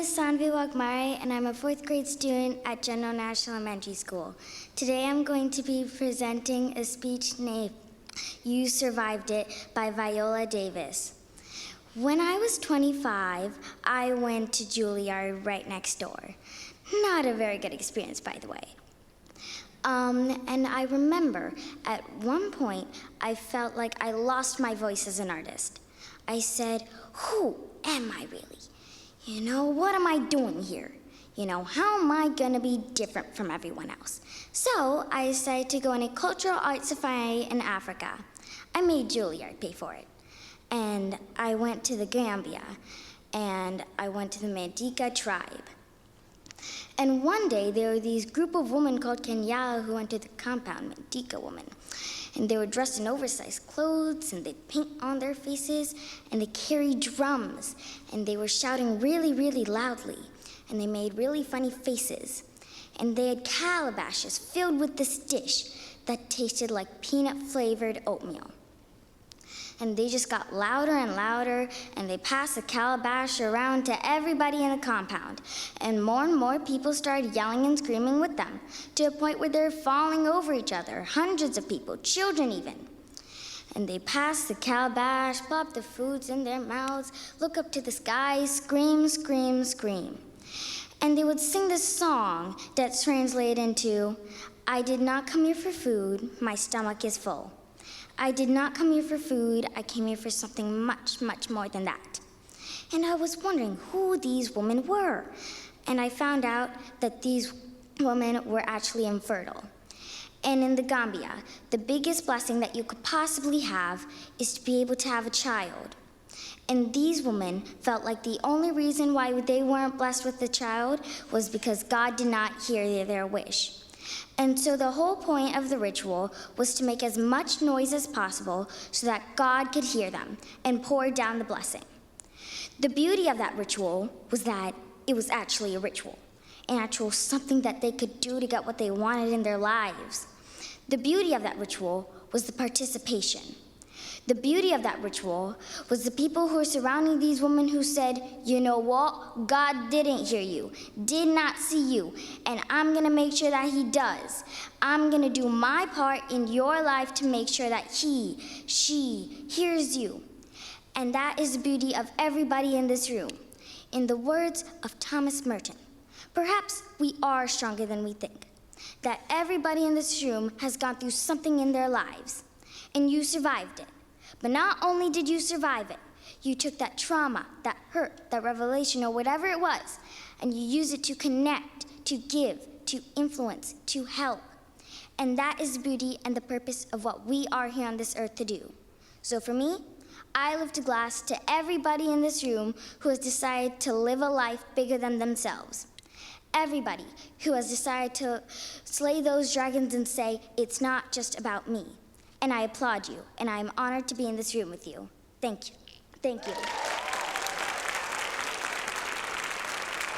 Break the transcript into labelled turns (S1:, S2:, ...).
S1: is Saanvi Waghmare, and I'm a 4th grade student at General National Elementary School. Today I'm going to be presenting a speech named You Survived It by Viola Davis. When I was 25, I went to Juilliard right next door. Not a very good experience, by the way. And I remember at one point I felt like I lost my voice as an artist. I said, who am I really? What am I doing here? How am I gonna be different from everyone else? So I decided to go on a cultural arts safari in Africa. I made Juilliard pay for it. And I went to the Gambia, and I went to the Mandinka tribe. And one day, there were these group of women called Kenyala who entered the compound, Mandinka women. And they were dressed in oversized clothes, and they'd paint on their faces, and they carried drums, and they were shouting really, really loudly, and they made really funny faces. And they had calabashes filled with this dish that tasted like peanut-flavored oatmeal. And they just got louder and louder, and they passed the calabash around to everybody in the compound. And more people started yelling and screaming with them, to a point where they're falling over each other, hundreds of people, children even. And they passed the calabash, plop the foods in their mouths, look up to the sky, scream, scream, scream. And they would sing this song that's translated into, I did not come here for food, my stomach is full. I did not come here for food, I came here for something much, much more than that. And I was wondering who these women were. And I found out that these women were actually infertile. And in the Gambia, the biggest blessing that you could possibly have is to be able to have a child. And these women felt like the only reason why they weren't blessed with a child was because God did not hear their wish. And so the whole point of the ritual was to make as much noise as possible so that God could hear them and pour down the blessing. The beauty of that ritual was that it was actually a ritual, an actual something that they could do to get what they wanted in their lives. The beauty of that ritual was the participation. The beauty of that ritual was the people who were surrounding these women who said, you know what, God didn't hear you, did not see you, and I'm gonna make sure that he does. I'm gonna do my part in your life to make sure that she hears you. And that is the beauty of everybody in this room. In the words of Thomas Merton, perhaps we are stronger than we think, that everybody in this room has gone through something in their lives, and you survived it. But not only did you survive it, you took that trauma, that hurt, that revelation, or whatever it was, and you used it to connect, to give, to influence, to help. And that is the beauty and the purpose of what we are here on this earth to do. So for me, I lift a glass to everybody in this room who has decided to live a life bigger than themselves. Everybody who has decided to slay those dragons and say, it's not just about me. And I applaud you, and I am honored to be in this room with you. Thank you. Thank you.